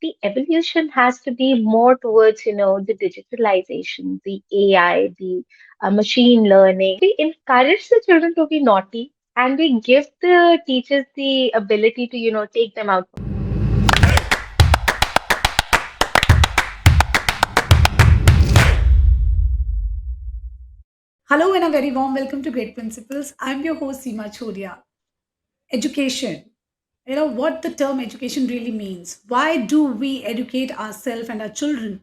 the evolution has to be more towards, the digitalization, the AI, the machine learning. We encourage the children to be naughty and we give the teachers the ability to, take them out. Hello and a very warm welcome to Great Principles. I'm your host Seema Chhoriya. Education. You know what the term education really means. Why do we educate ourselves and our children?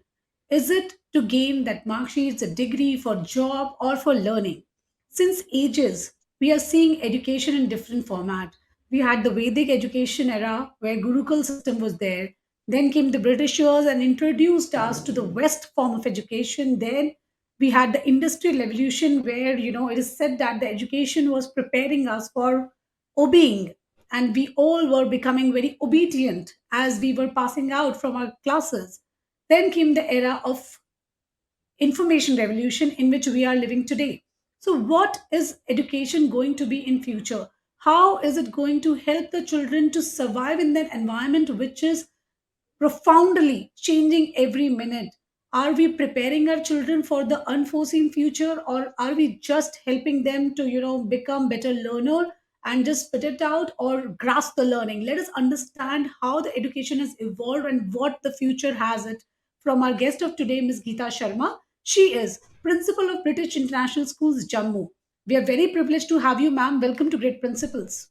Is it to gain that mark sheets, a degree for job or for learning? Since ages, we are seeing education in different format. We had the Vedic education era where Gurukul system was there. Then came the Britishers and introduced us to the West form of education. Then we had the industrial revolution where it is said that the education was preparing us for obeying, and we all were becoming very obedient as we were passing out from our classes. Then came the era of information revolution in which we are living today. So what is education going to be in future? How is it going to help the children to survive in that environment which is profoundly changing every minute? Are we preparing our children for the unforeseen future, or are we just helping them to, become better learner and just spit it out or grasp the learning? Let us understand how the education has evolved and what the future has it from our guest of today, Ms. Gita Sharma. She is principal of British International Schools, Jammu. We are very privileged to have you, ma'am. Welcome to Great Principles.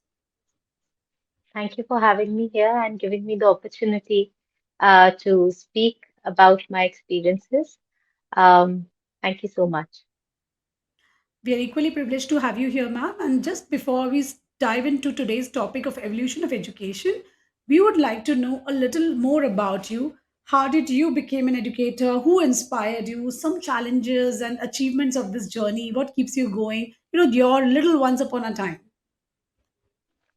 Thank you for having me here and giving me the opportunity to speak about my experiences. Um, Thank you so much. We are equally privileged to have you here, ma'am. And just before we dive into today's topic of evolution of education, we would like to know a little more about you. How did you become an educator? Who inspired you? Some challenges and achievements of this journey. What keeps you going? Your little once upon a time.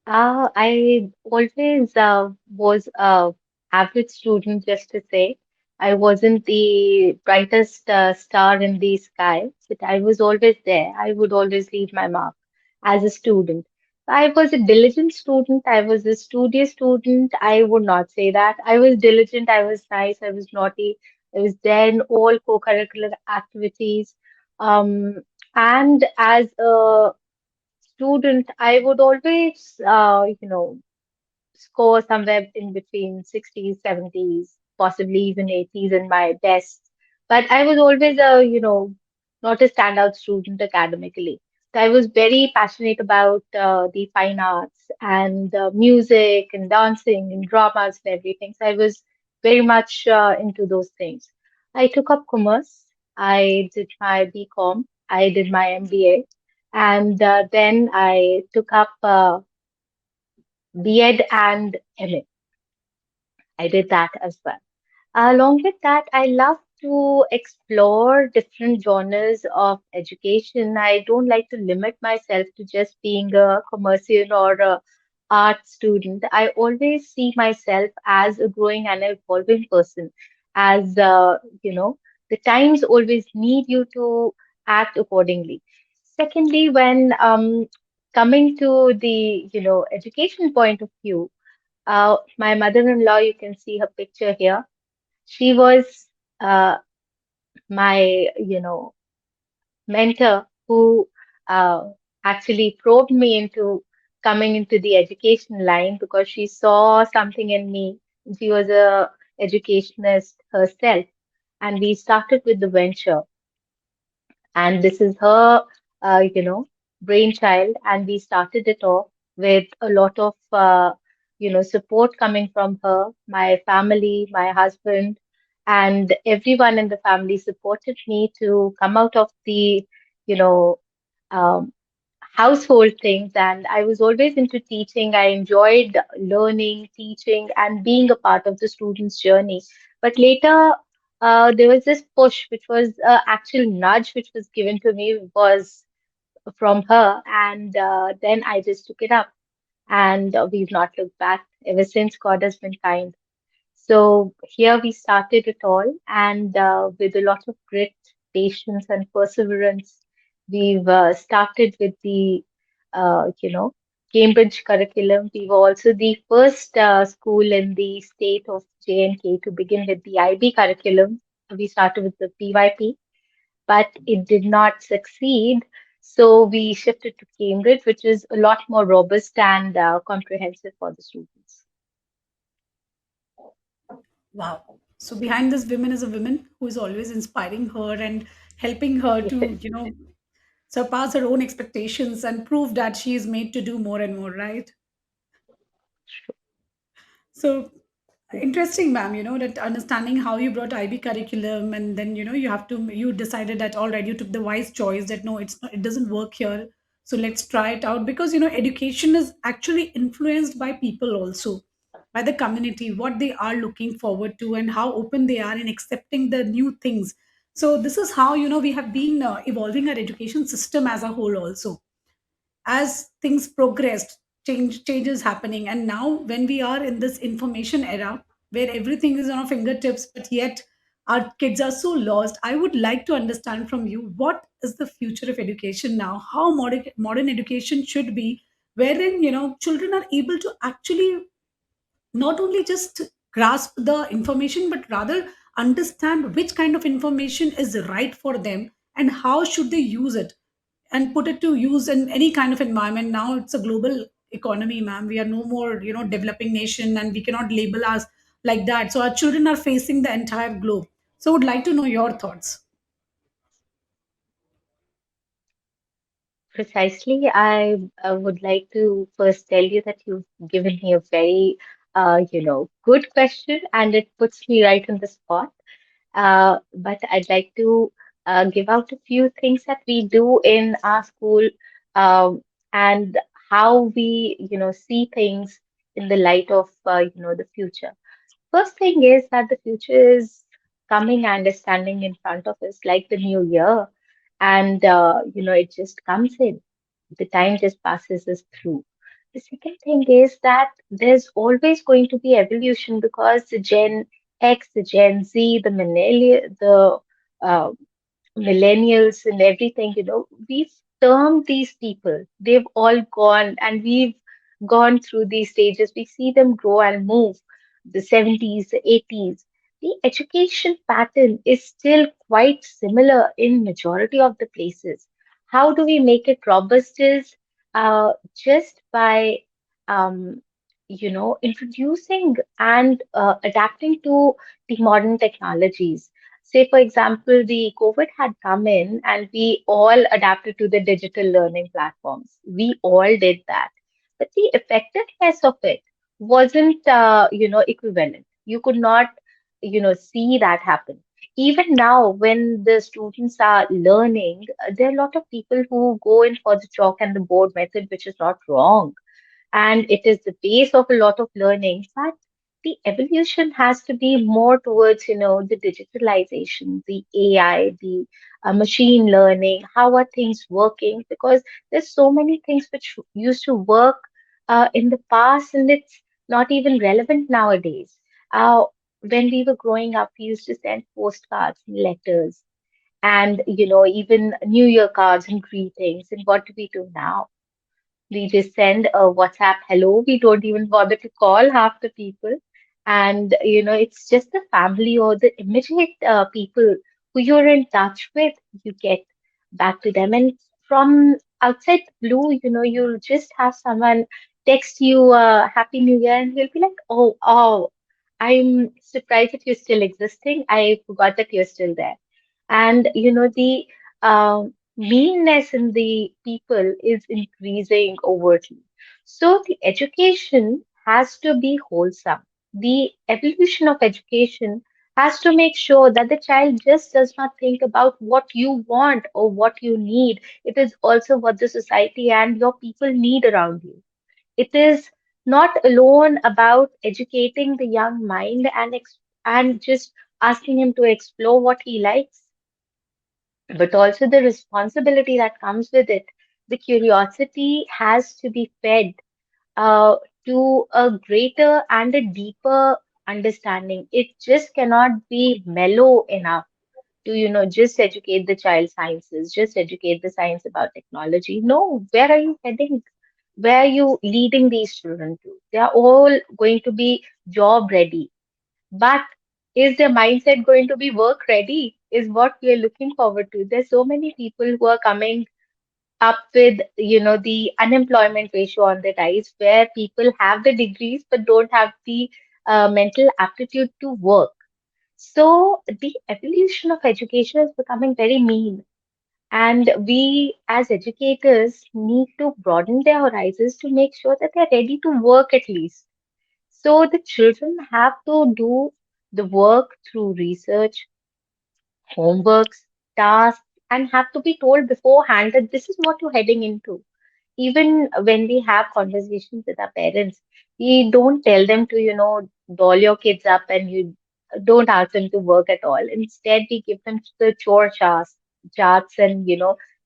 I always was a average student, just to say. I wasn't the brightest star in the sky, but I was always there. I would always leave my mark as a student. I was a diligent student. I was a studious student. I would not say that. I was diligent. I was nice. I was naughty. I was there in all co-curricular activities. Um, and as a student, I would always, score somewhere in between 60s, 70s, possibly even 80s in my best. But I was always not a standout student academically. So I was very passionate about the fine arts and music and dancing and dramas and everything. So I was very much into those things. I took up commerce. I did my BCom. I did my MBA. And then I took up B.Ed and MA. I did that as well. Along with that, I love to explore different genres of education. I don't like to limit myself to just being a commercial or a art student. I always see myself as a growing and evolving person, as the times always need you to act accordingly. Secondly, when coming to the education point of view, my mother-in-law, you can see her picture here. She was uh, my, mentor who actually probed me into coming into the education line because she saw something in me. She was a educationist herself, and we started with the venture. And this is her, brainchild. And we started it off with a lot of, support coming from her, my family, my husband, and everyone in the family supported me to come out of the, you know, um, household things. And I was always into teaching. I enjoyed learning, teaching, and being a part of the student's journey. But later, there was this push, which was an actual nudge, which was given to me, was from her. And then I just took it up. And we've not looked back ever since. God has been kind. So here we started it all, and with a lot of grit, patience, and perseverance, we've started with the, Cambridge curriculum. We were also the first school in the state of J&K to begin with the IB curriculum. We started with the PYP, but it did not succeed. So we shifted to Cambridge, which is a lot more robust and comprehensive for the students. Wow. So behind this woman is a woman who is always inspiring her and helping her to, surpass her own expectations and prove that she is made to do more and more, right? So interesting, ma'am, that understanding how you brought IB curriculum and then, you decided that all right, you took the wise choice that no, it's not, it doesn't work here. So let's try it out because, education is actually influenced by people also, by the community, what they are looking forward to and how open they are in accepting the new things. So this is how, we have been evolving our education system as a whole also as things progressed changes happening, and now when we are in this information era where everything is on our fingertips but yet our kids are so lost, I would like to understand from you what is the future of education now, how modern education should be, wherein children are able to actually not only just grasp the information but rather understand which kind of information is right for them and how should they use it and put it to use in any kind of environment. Now it's a global economy, ma'am. We are no more developing nation and we cannot label us like that, so our children are facing the entire globe. So would like to know your thoughts. Precisely, I would like to first tell you that you've given me a very, good question, and it puts me right on the spot. But I'd like to give out a few things that we do in our school, and how we, see things in the light of, the future. First thing is that the future is coming and is standing in front of us like the new year, and it just comes in. The time just passes us through. The second thing is that there's always going to be evolution because the Gen X, the Gen Z, the uh, millennials and everything, we've termed these people. They've all gone and we've gone through these stages. We see them grow and move. The 70s, the 80s. The education pattern is still quite similar in majority of the places. How do we make it robust is just by introducing and adapting to the modern technologies. Say, for example, the COVID had come in and we all adapted to the digital learning platforms. We all did that. But the effectiveness of it wasn't, equivalent. You could not, see that happen. Even now, when the students are learning, there are a lot of people who go in for the chalk and the board method, which is not wrong and it is the base of a lot of learning. But the evolution has to be more towards, the digitalization, the AI, the machine learning. How are things working? Because there's so many things which used to work in the past, and it's not even relevant nowadays. When we were growing up, we used to send postcards and letters, and even New Year cards and greetings. And what do we do now? We just send a WhatsApp hello. We don't even bother to call half the people. And, it's just the family or the immediate people who you're in touch with, you get back to them. And from outside the blue, you'll just have someone text you Happy New Year, and he'll be like, oh, I'm surprised that you're still existing. I forgot that you're still there. And the meanness in the people is increasing overtly. So the education has to be wholesome. The evolution of education has to make sure that the child just does not think about what you want or what you need. It is also what the society and your people need around you. It is not alone about educating the young mind and just asking him to explore what he likes, but also the responsibility that comes with it. The curiosity has to be fed uh, to a greater and a deeper understanding. It just cannot be mellow enough to, just educate the child sciences, just educate the science about technology. No, where are you heading? Where are you leading these children to? They are all going to be job ready. But is their mindset going to be work ready? Is what we are looking forward to. There's so many people who are coming up with, the unemployment ratio on the rise, where people have the degrees but don't have the mental aptitude to work. So the evolution of education is becoming very mean. And we, as educators, need to broaden their horizons to make sure that they're ready to work at least. So the children have to do the work through research, homeworks, tasks, and have to be told beforehand that this is what you're heading into. Even when we have conversations with our parents, we don't tell them to, doll your kids up and you don't ask them to work at all. Instead, we give them the chore charts and,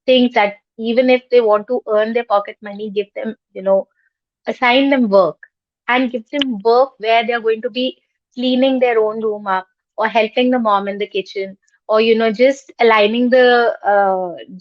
things that even if they want to earn their pocket money, give them, assign them work and give them work where they're going to be cleaning their own room up or helping the mom in the kitchen or just aligning the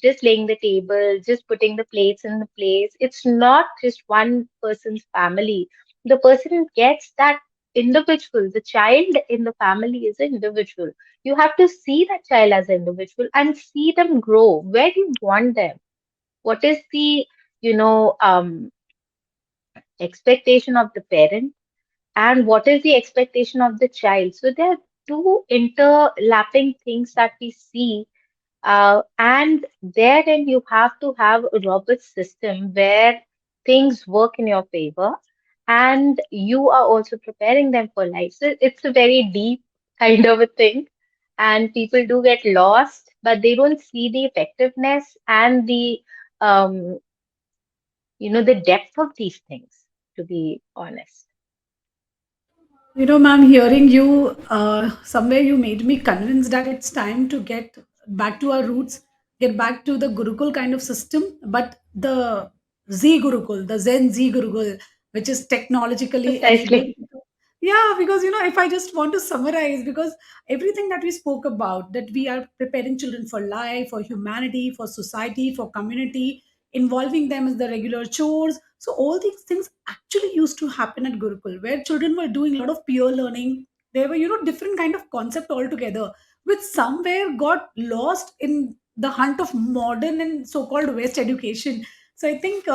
just laying the table, just putting the plates in the place. It's not just one person's family. The person gets that individual. The child in the family is an individual. You have to see that child as an individual and see them grow. Where do you want them? What is the you know expectation of the parent and what is the expectation of the child? So there are two interlapping things that we see, and therein you have to have a robust system where things work in your favor and you are also preparing them for life. So it's a very deep kind of a thing, and people do get lost, but they don't see the effectiveness and um, the depth of these things, to be honest. Ma'am, hearing you, somewhere you made me convinced that it's time to get back to our roots, get back to the Gurukul kind of system, but the Z Gurukul, the Zen Z Gurukul, which is technologically enabled. Precisely. Yeah, because if I just want to summarize, because everything that we spoke about, that we are preparing children for life, for humanity, for society, for community, involving them in the regular chores. So all these things actually used to happen at Gurukul, where children were doing a lot of peer learning. There were, different kind of concept altogether, which somewhere got lost in the hunt of modern and so-called West education. So I think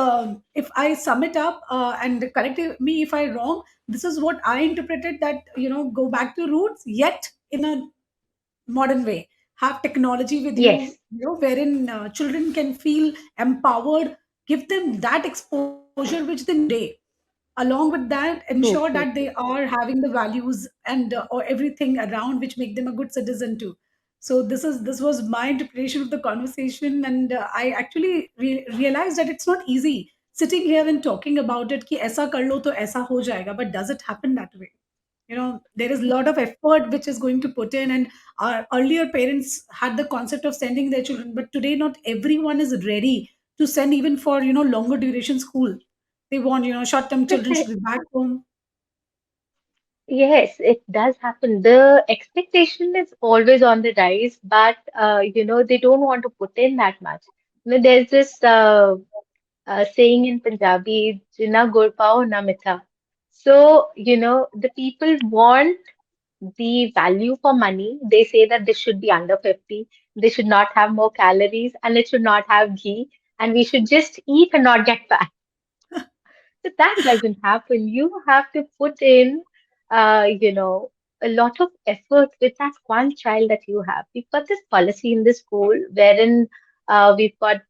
if I sum it up and correct me if I wrong, this is what I interpreted, that go back to roots, yet in a modern way, have technology with you, Yes, wherein children can feel empowered, give them that exposure which they need today. Along with that, true, ensure true, that they true. are having the values and or everything around which make them a good citizen too. So this was my interpretation of the conversation, and I actually realized that it's not easy sitting here and talking about it ki aisa kar lo to aisa ho jayega, but does it happen that way? There is a lot of effort which is going to put in, and our earlier parents had the concept of sending their children, but today not everyone is ready to send even for longer duration school. They want short term children should Preci- be back home. Yes, it does happen. The expectation is always on the rise, but they don't want to put in that much. There's this saying in Punjabi, "Jina gur pao na mitha." So, the people want the value for money. They say that this should be under 50, they should not have more calories, and it should not have ghee, and we should just eat and not get fat. So that doesn't happen. You have to put in, a lot of effort with that one child that you have. We've got this policy in the school wherein we've got,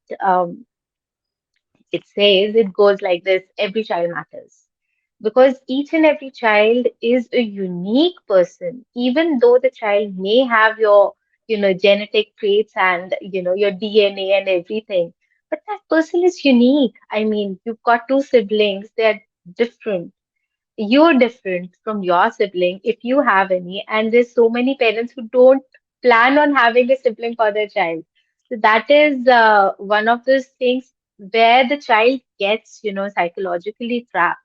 it says, it goes like this: every child matters. Because each and every child is a unique person, even though the child may have your, genetic traits and, your DNA and everything. But that person is unique. I mean, you've got two siblings, they're different. You're different from your sibling if you have any, and there's so many parents who don't plan on having a sibling for their child. So that is one of those things where the child gets, psychologically trapped,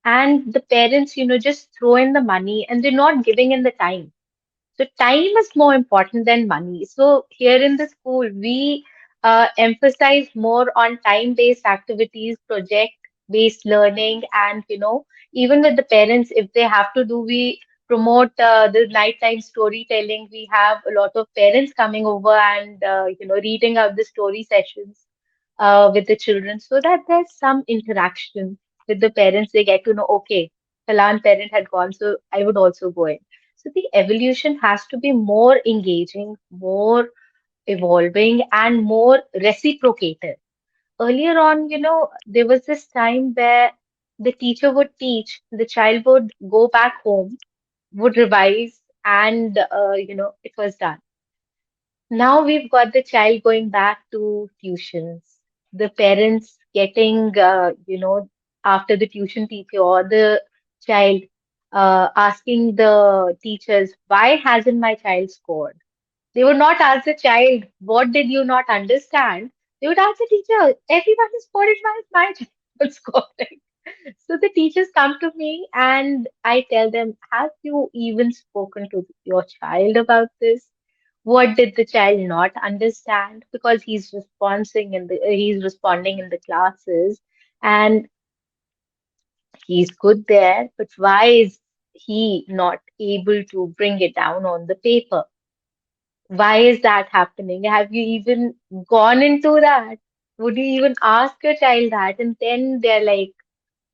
and the parents, just throw in the money and they're not giving in the time. So time is more important than money. So here in the school, we emphasize more on time-based activities, project-based learning, and even with the parents, if they have to do, we promote the nighttime storytelling. We have a lot of parents coming over and reading out the story sessions with the children, so that there's some interaction with the parents. They get to know, okay, Falan parent had gone, so I would also go in. So the evolution has to be more engaging, more evolving, and more reciprocated. Earlier on, there was this time where the teacher would teach, the child would go back home, would revise, and it was done. Now we've got the child going back to tuitions, the parents getting, after the tuition teacher or the child asking the teachers, why hasn't my child scored? They would not ask the child, what did you not understand? They would ask the teacher, everyone is scored, why is my child not scoring? So the teachers come to me and I tell them, have you even spoken to your child about this? What did the child not understand? Because he's responding in the classes and he's good there, but why is he not able to bring it down on the paper? Why is that happening? Have you even gone into that? Would you even ask your child that? And then they're like,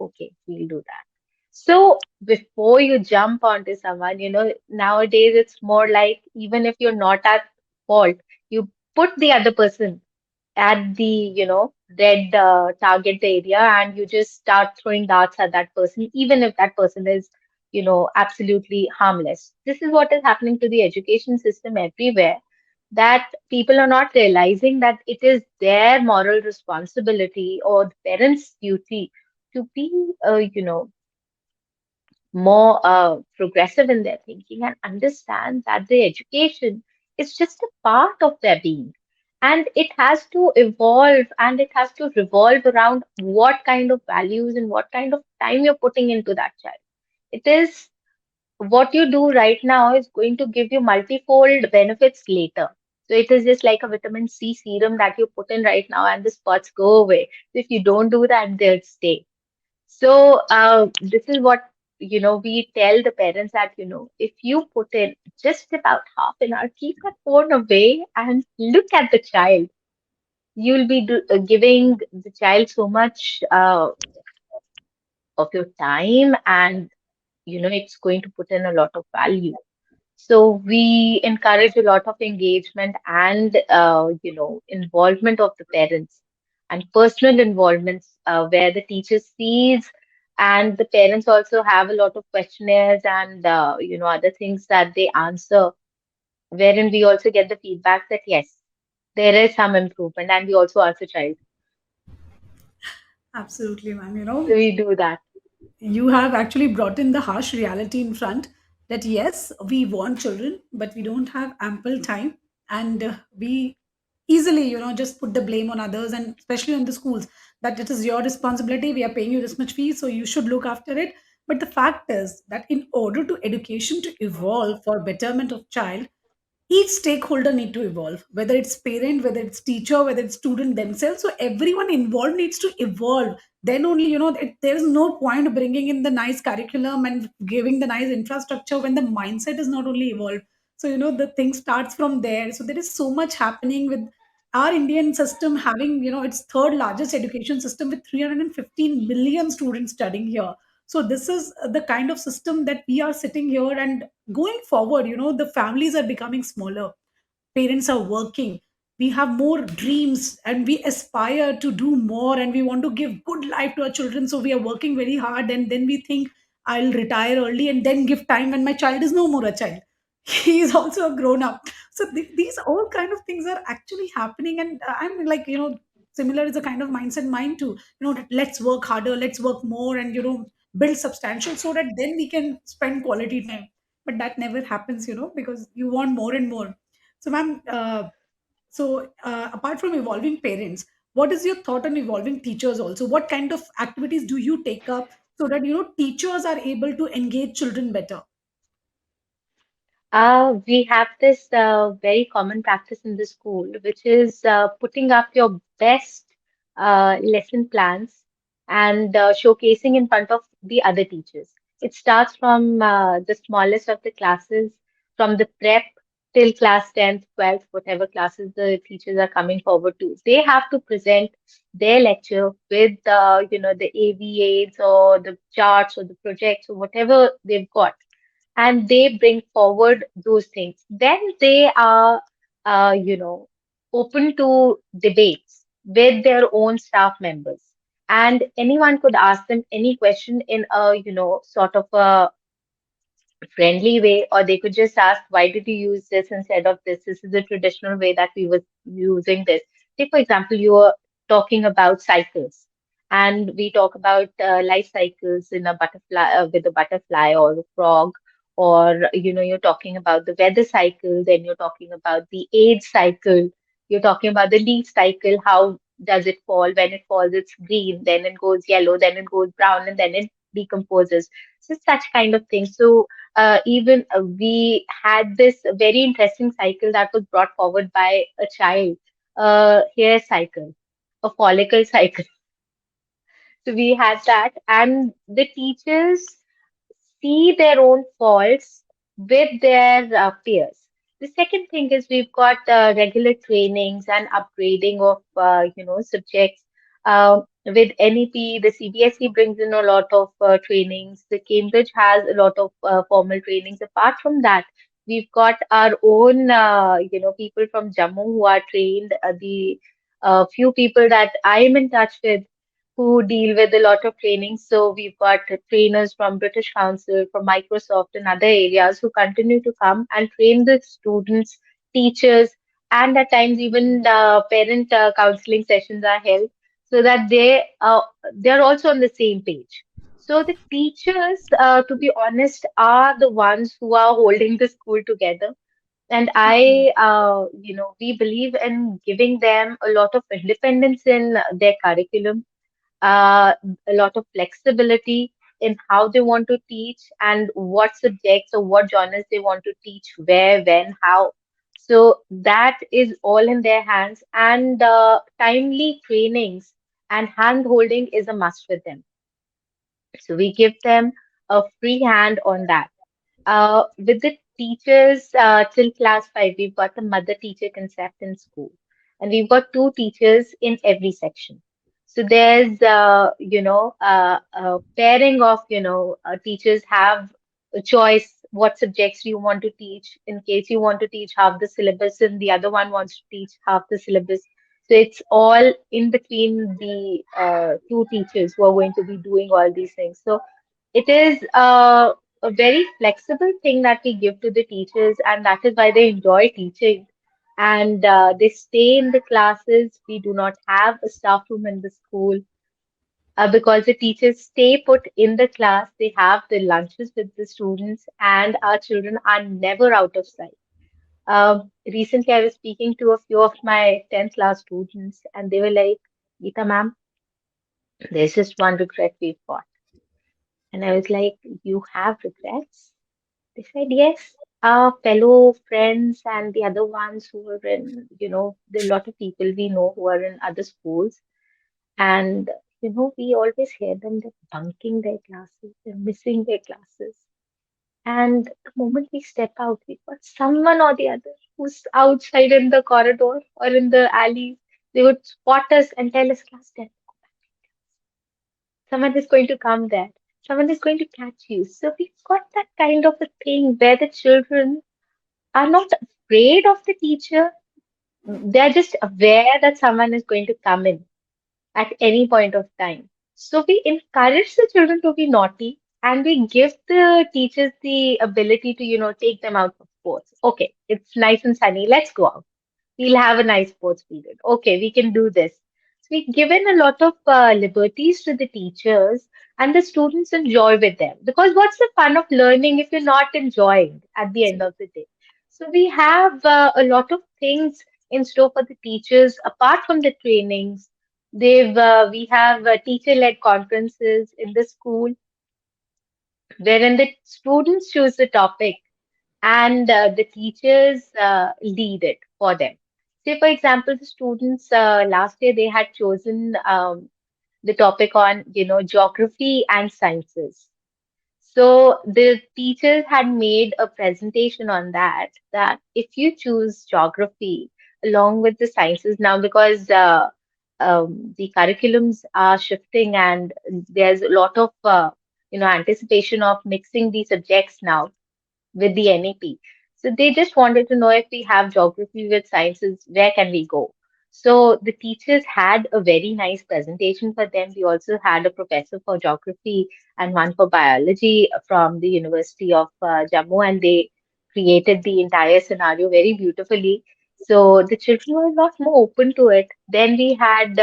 okay, we'll do that. So before you jump onto someone, nowadays it's more like even if you're not at fault, you put the other person at the, red target area and you just start throwing darts at that person, even if that person is, absolutely harmless. This is what is happening to the education system everywhere, that people are not realizing that it is their moral responsibility or the parents' duty to be, more progressive in their thinking and understand that the education is just a part of their being. And it has to evolve and it has to revolve around what kind of values and what kind of time you're putting into that child. It is what you do right now is going to give you multifold benefits later. So it is just like a vitamin C serum that you put in right now and the spots go away. So if you don't do that, they'll stay. So this is what we tell the parents that if you put in just about half an hour, keep that phone away and look at the child. You'll be giving the child so much of your time, and it's going to put in a lot of value. So we encourage a lot of engagement and involvement of the parents and personal involvements where the teacher sees and the parents also have a lot of questionnaires and other things that they answer, wherein we also get the feedback that yes, there is some improvement, and we also ask the child. Absolutely, ma'am. So we do that. You have actually brought in the harsh reality in front that yes, we want children, but we don't have ample time, and we easily, just put the blame on others, and especially on the schools, that it is your responsibility. We are paying you this much fee, so you should look after it. But the fact is that in order to education to evolve for betterment of child, each stakeholder need to evolve, whether it's parent, whether it's teacher, whether it's student themselves. So everyone involved needs to evolve. Then only, there is no point bringing in the nice curriculum and giving the nice infrastructure when the mindset is not only evolved. So the thing starts from there. So there is so much happening with our Indian system having, its third largest education system with 315 million students studying here. So this is the kind of system that we are sitting here, and going forward, the families are becoming smaller, parents are working, we have more dreams and we aspire to do more, and we want to give good life to our children, so we are working very hard, and then we think I'll retire early and then give time when my child is no more a child. He is also a grown up. So these all kind of things are actually happening, and I'm like, similar is a kind of mindset mine too, that let's work harder, let's work more, and build substantial so that then we can spend quality time. But that never happens, because you want more and more. So, ma'am, apart from evolving parents, what is your thought on evolving teachers also? What kind of activities do you take up so that, teachers are able to engage children better? We have this very common practice in the school, which is putting up your best lesson plans and showcasing in front of the other teachers. It starts from the smallest of the classes, from the prep till class 10th, 12th, whatever classes the teachers are coming forward to. They have to present their lecture with the AV aids or the charts or the projects or whatever they've got, and they bring forward those things. Then they are, open to debates with their own staff members. And anyone could ask them any question in a, sort of a friendly way, or they could just ask, why did you use this instead of this? This is the traditional way that we were using this. Say, for example, you were talking about cycles, and we talk about life cycles in a butterfly with a butterfly or a frog, or you're talking about the weather cycle, then you're talking about the age cycle, you're talking about the leaf cycle, how does it fall? When it falls, it's green, then it goes yellow, then it goes brown, and then it decomposes. So such kind of things. So even we had this very interesting cycle that was brought forward by a child, a hair cycle, a follicle cycle. So we had that, and the teachers see their own faults with their peers. The second thing is we've got regular trainings and upgrading of subjects. With NEP, the CBSE brings in a lot of trainings. The Cambridge has a lot of formal trainings. Apart from that, we've got our own people from Jammu who are trained. The few people that I'm in touch with who deal with a lot of training. So we've got trainers from British Council, from Microsoft and other areas who continue to come and train the students, teachers, and at times even parent counseling sessions are held so that they're also on the same page. So the teachers, to be honest, are the ones who are holding the school together. And we believe in giving them a lot of independence in their curriculum, uh, a lot of flexibility in how they want to teach and what subjects or what genres they want to teach, where, when, how. So that is all in their hands, and timely trainings and hand holding is a must with them. So we give them a free hand on that. With the teachers till class 5, we've got the mother teacher concept in school, and we've got two teachers in every section. So there's, a pairing of, teachers have a choice what subjects you want to teach in case you want to teach half the syllabus and the other one wants to teach half the syllabus. So it's all in between the two teachers who are going to be doing all these things. So it is a very flexible thing that we give to the teachers, and that is why they enjoy teaching. And they stay in the classes. We do not have a staff room in the school because the teachers stay put in the class. They have the lunches with the students, and our children are never out of sight. Recently, I was speaking to a few of my 10th class students, and they were like, Geeta ma'am, there's just one regret we've got. And I was like, you have regrets? They said yes. Our fellow friends and the other ones who are in, there are a lot of people we know who are in other schools. And, we always hear them, they're bunking their classes, they're missing their classes. And the moment we step out, we've got someone or the other who's outside in the corridor or in the alleys. They would spot us and tell us, class 10, someone is going to come there. Someone is going to catch you. So we've got that kind of a thing where the children are not afraid of the teacher. They're just aware that someone is going to come in at any point of time. So we encourage the children to be naughty and we give the teachers the ability to, take them out for sports. Okay, it's nice and sunny. Let's go out. We'll have a nice sports period. Okay, we can do this. So we've given a lot of liberties to the teachers and the students enjoy with them. Because what's the fun of learning if you're not enjoying at the end of the day? So we have a lot of things in store for the teachers apart from the trainings. We have teacher-led conferences in the school wherein the students choose the topic and the teachers lead it for them. Say, for example, the students last year they had chosen the topic on, geography and sciences. So the teachers had made a presentation on that, that if you choose geography along with the sciences now, because the curriculums are shifting and there's a lot of anticipation of mixing the subjects now with the NEP. So they just wanted to know, if we have geography with sciences, where can we go? So the teachers had a very nice presentation for them. We also had a professor for geography and one for biology from the University of Jammu, and they created the entire scenario very beautifully. So the children were a lot more open to it. Then we had,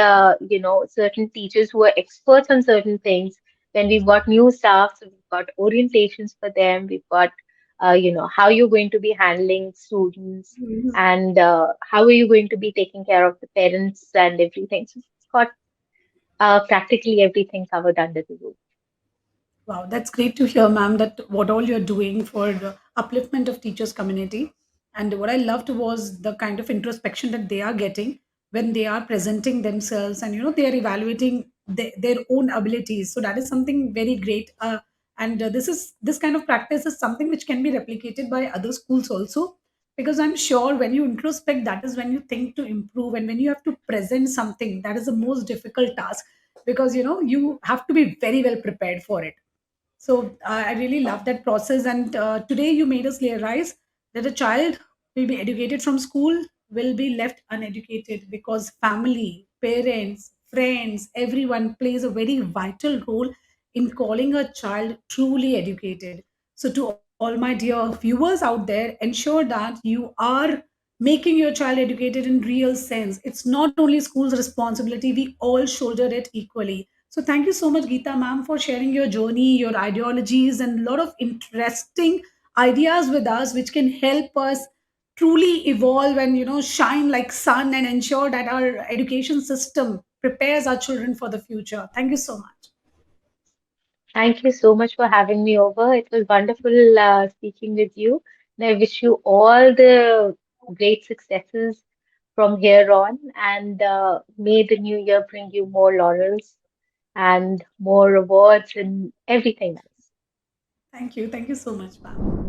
certain teachers who were experts on certain things. Then we've got new staff, so we've got orientations for them. We've got how you're going to be handling students, and how are you going to be taking care of the parents and everything. So it's got practically everything covered under the roof. Wow, that's great to hear, ma'am, that what all you're doing for the upliftment of teachers community. And what I loved was the kind of introspection that they are getting when they are presenting themselves, and they are evaluating their own abilities. So that is something very great. And this kind of practice is something which can be replicated by other schools also, because I'm sure when you introspect, that is when you think to improve, and when you have to present something, that is the most difficult task, because you have to be very well prepared for it. So I really love that process. And today you made us realize that a child will be educated from school will be left uneducated, because family, parents, friends, everyone plays a very vital role in calling a child truly educated. So to all my dear viewers out there, ensure that you are making your child educated in real sense. It's not only school's responsibility, we all shoulder it equally. So thank you so much, Geeta ma'am, for sharing your journey, your ideologies, and a lot of interesting ideas with us, which can help us truly evolve and shine like sun, and ensure that our education system prepares our children for the future. Thank you so much. Thank you so much for having me over. It was wonderful speaking with you, and I wish you all the great successes from here on, and may the new year bring you more laurels and more rewards and everything else. Thank you so much, ma'am.